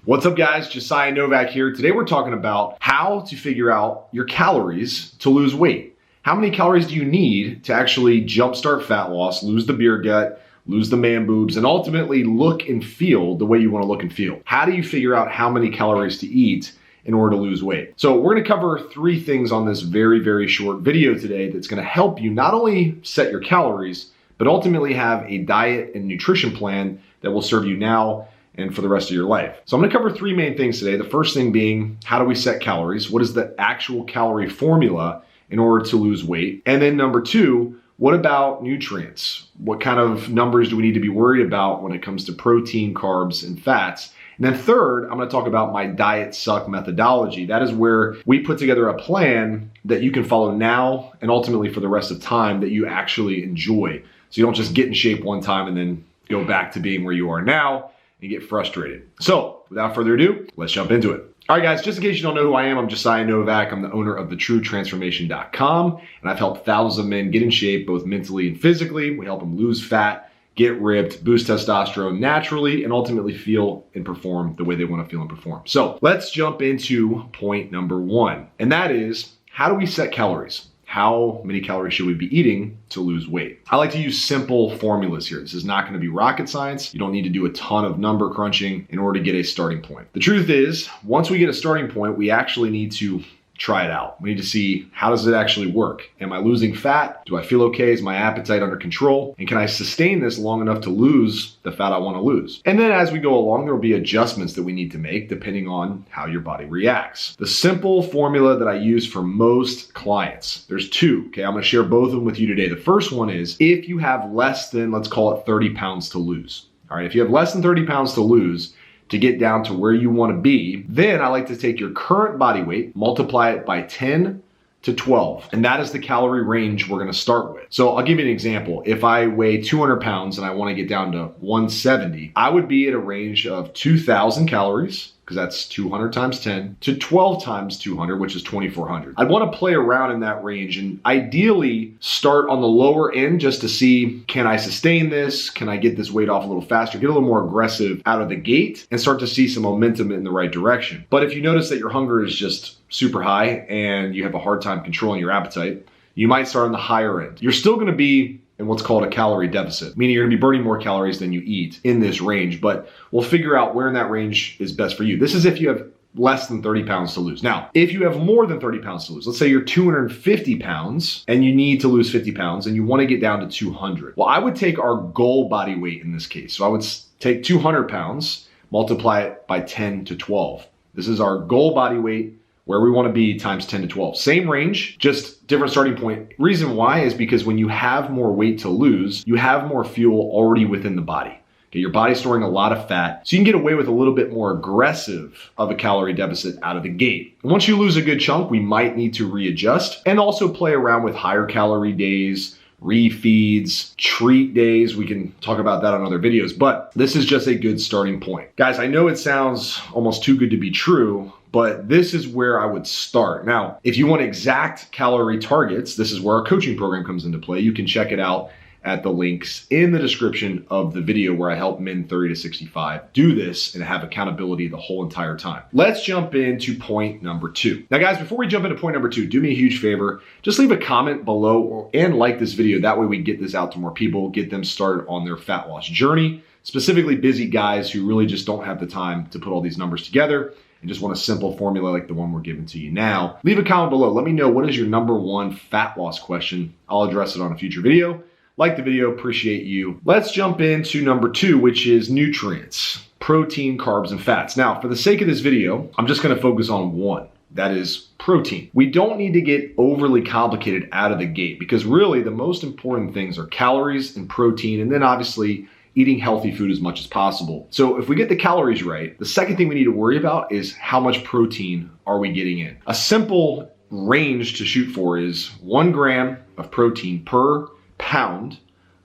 What's up guys, Josiah Novak here. Today we're talking about how to figure out your calories to lose weight. How many calories do you need to actually jumpstart fat loss, lose the beer gut, lose the man boobs, and ultimately look and feel the way you want to look and feel? How do you figure out how many calories to eat in order to lose weight? So we're gonna cover 3 things on this very short video today that's gonna help you not only set your calories, but ultimately have a diet and nutrition plan that will serve you now and for the rest of your life. So I'm gonna cover 3 main things today. The first thing being, how do we set calories? What is the actual calorie formula in order to lose weight? And then number 2, what about nutrients? What kind of numbers do we need to be worried about when it comes to protein, carbs, and fats? And then third, I'm gonna talk about my diet suck methodology. That is where we put together a plan that you can follow now and ultimately for the rest of time that you actually enjoy. So you don't just get in shape one time and then go back to being where you are now and get frustrated. So without further ado, let's jump into it. All right guys, just in case you don't know who I am, I'm Josiah Novak. I'm the owner of thetruetransformation.com, and I've helped thousands of men get in shape both mentally and physically. We help them lose fat, get ripped, boost testosterone naturally, and ultimately feel and perform the way they want to feel and perform. So let's jump into point number 1, and that is, how do we set calories? How many calories should we be eating to lose weight? I like to use simple formulas here. This is not going to be rocket science. You don't need to do a ton of number crunching in order to get a starting point. The truth is, once we get a starting point, we actually need to try it out. We need to see, how does it actually work? Am I losing fat? Do I feel okay? Is my appetite under control? And can I sustain this long enough to lose the fat I want to lose? And then as we go along, there will be adjustments that we need to make depending on how your body reacts. The simple formula that I use for most clients, there's 2, okay? I'm going to share both of them with you today. The first one is, if you have less than, let's call it 30 pounds to lose. All right, if you have less than 30 pounds to lose, to get down to where you want to be, then I like to take your current body weight, multiply it by 10 to 12. And that is the calorie range we're going to start with. So I'll give you an example. If I weigh 200 pounds and I want to get down to 170, I would be at a range of 2,000 calories, because that's 200 times 10, to 12 times 200, which is 2,400. I'd want to play around in that range and ideally start on the lower end just to see, can I sustain this? Can I get this weight off a little faster? Get a little more aggressive out of the gate and start to see some momentum in the right direction. But if you notice that your hunger is just super high and you have a hard time controlling your appetite, you might start on the higher end. You're still going to be in what's called a calorie deficit, meaning you're gonna be burning more calories than you eat in this range, but we'll figure out where in that range is best for you. This is if you have less than 30 pounds to lose. Now, if you have more than 30 pounds to lose, let's say you're 250 pounds and you need to lose 50 pounds and you wanna get down to 200. Well, I would take our goal body weight in this case. So I would take 200 pounds, multiply it by 10 to 12. This is our goal body weight, where we want to be, times 10 to 12. Same range, just different starting point. Reason why is because when you have more weight to lose, you have more fuel already within the body. Okay, your body's storing a lot of fat, so you can get away with a little bit more aggressive of a calorie deficit out of the gate. And once you lose a good chunk, we might need to readjust and also play around with higher calorie days, refeeds, treat days. We can talk about that on other videos, but this is just a good starting point. Guys, I know it sounds almost too good to be true, but this is where I would start. Now, if you want exact calorie targets, this is where our coaching program comes into play. You can check it out at the links in the description of the video where I help men 30 to 65 do this and have accountability the whole entire time. Let's jump into point number 2. Now guys, before we jump into point number 2, do me a huge favor. Just leave a comment below and like this video. That way we get this out to more people, get them started on their fat loss journey, specifically busy guys who really just don't have the time to put all these numbers together and just want a simple formula like the one we're giving to you now. Leave a comment below. Let me know, what is your number 1 fat loss question? I'll address it on a future video. Like the video, appreciate you. Let's jump into number 2, which is nutrients, protein, carbs, and fats. Now, for the sake of this video, I'm just gonna focus on 1. That is protein. We don't need to get overly complicated out of the gate because really the most important things are calories and protein, and then obviously eating healthy food as much as possible. So if we get the calories right, the second thing we need to worry about is how much protein are we getting in. A simple range to shoot for is 1 gram of protein per pound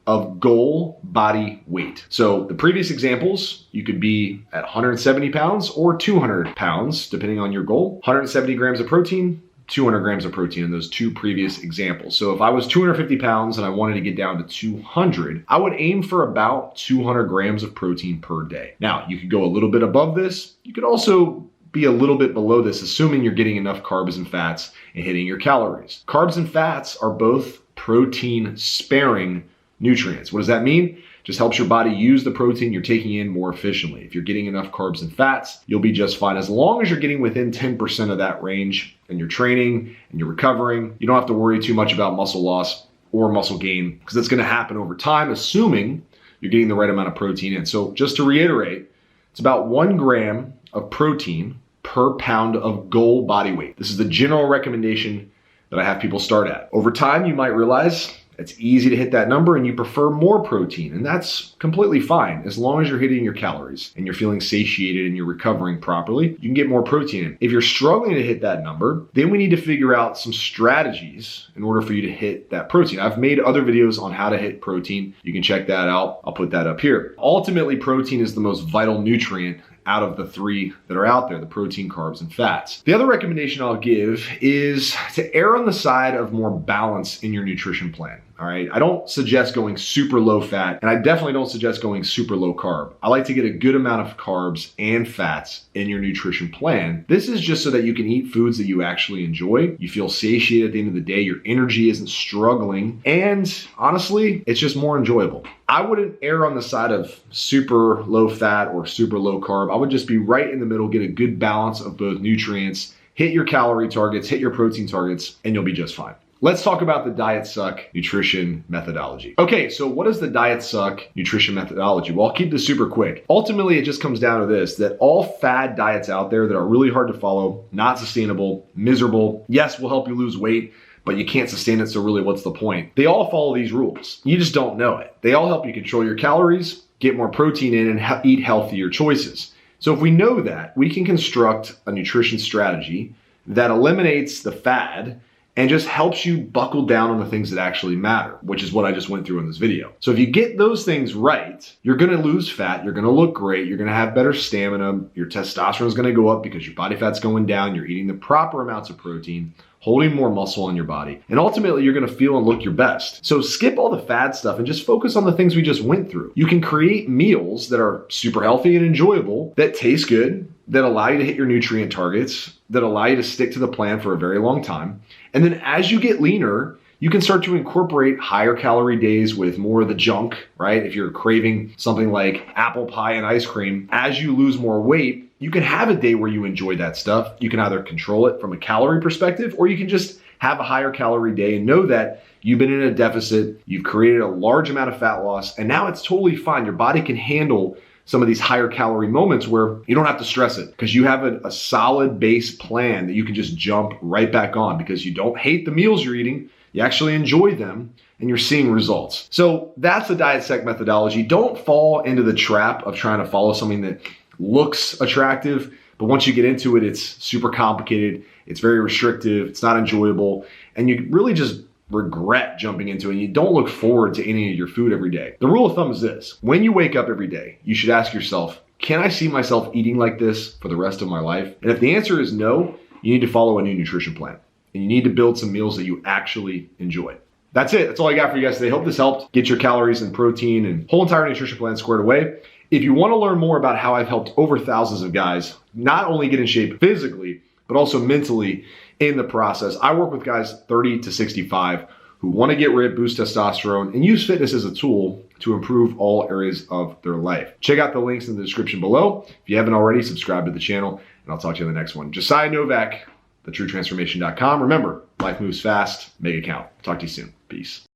of goal body weight. So the previous examples, you could be at 170 pounds or 200 pounds, depending on your goal. 170 grams of protein, 200 grams of protein in those two previous examples. So if I was 250 pounds and I wanted to get down to 200, I would aim for about 200 grams of protein per day. Now, you could go a little bit above this. You could also be a little bit below this, assuming you're getting enough carbs and fats and hitting your calories. Carbs and fats are both protein sparing nutrients. What does that mean? Just helps your body use the protein you're taking in more efficiently. If you're getting enough carbs and fats, you'll be just fine. As long as you're getting within 10% of that range and you're training and you're recovering, you don't have to worry too much about muscle loss or muscle gain because it's going to happen over time, assuming you're getting the right amount of protein in. So just to reiterate, it's about 1 gram of protein per pound of goal body weight. This is the general recommendation that I have people start at. Over time, you might realize it's easy to hit that number and you prefer more protein, and that's completely fine. As long as you're hitting your calories and you're feeling satiated and you're recovering properly, you can get more protein in. If you're struggling to hit that number, then we need to figure out some strategies in order for you to hit that protein. I've made other videos on how to hit protein. You can check that out. I'll put that up here. Ultimately, protein is the most vital nutrient out of the 3 that are out there, the protein, carbs, and fats. The other recommendation I'll give is to err on the side of more balance in your nutrition plan. All right. I don't suggest going super low fat, and I definitely don't suggest going super low carb. I like to get a good amount of carbs and fats in your nutrition plan. This is just so that you can eat foods that you actually enjoy. You feel satiated at the end of the day. Your energy isn't struggling. And honestly, it's just more enjoyable. I wouldn't err on the side of super low fat or super low carb. I would just be right in the middle, get a good balance of both nutrients, hit your calorie targets, hit your protein targets, and you'll be just fine. Let's talk about the diet suck nutrition methodology. Okay, so what is the diet suck nutrition methodology? Well, I'll keep this super quick. Ultimately, it just comes down to this, that all fad diets out there that are really hard to follow, not sustainable, miserable, yes, will help you lose weight, but you can't sustain it, so really what's the point? They all follow these rules. You just don't know it. They all help you control your calories, get more protein in, and eat healthier choices. So if we know that, we can construct a nutrition strategy that eliminates the fad and just helps you buckle down on the things that actually matter, which is what I just went through in this video. So if you get those things right, you're gonna lose fat, you're gonna look great, you're gonna have better stamina, your testosterone is gonna go up because your body fat's going down, you're eating the proper amounts of protein, holding more muscle on your body, and ultimately you're gonna feel and look your best. So skip all the fad stuff and just focus on the things we just went through. You can create meals that are super healthy and enjoyable, that taste good, that allow you to hit your nutrient targets, that allow you to stick to the plan for a very long time. And then as you get leaner, you can start to incorporate higher calorie days with more of the junk, right? If you're craving something like apple pie and ice cream, as you lose more weight, you can have a day where you enjoy that stuff. You can either control it from a calorie perspective, or you can just have a higher calorie day and know that you've been in a deficit, you've created a large amount of fat loss, and now it's totally fine. Your body can handle some of these higher calorie moments where you don't have to stress it because you have a solid base plan that you can just jump right back on because you don't hate the meals you're eating. You actually enjoy them and you're seeing results. So that's the diet suck methodology. Don't fall into the trap of trying to follow something that looks attractive, but once you get into it, it's super complicated. It's very restrictive. It's not enjoyable. And you really just regret jumping into it and you don't look forward to eating your food every day. The rule of thumb is this: when you wake up every day, you should ask yourself, can I see myself eating like this for the rest of my life? And if the answer is no, you need to follow a new nutrition plan and you need to build some meals that you actually enjoy. That's it. That's all I got for you guys today. Hope this helped get your calories and protein and whole entire nutrition plan squared away. If you want to learn more about how I've helped over thousands of guys not only get in shape physically, but also mentally in the process, I work with guys 30 to 65 who want to get ripped, boost testosterone, and use fitness as a tool to improve all areas of their life. Check out the links in the description below. If you haven't already, subscribe to the channel, and I'll talk to you in the next one. JosiahNovak, thetruetransformation.com. Remember, life moves fast. Make it count. Talk to you soon. Peace.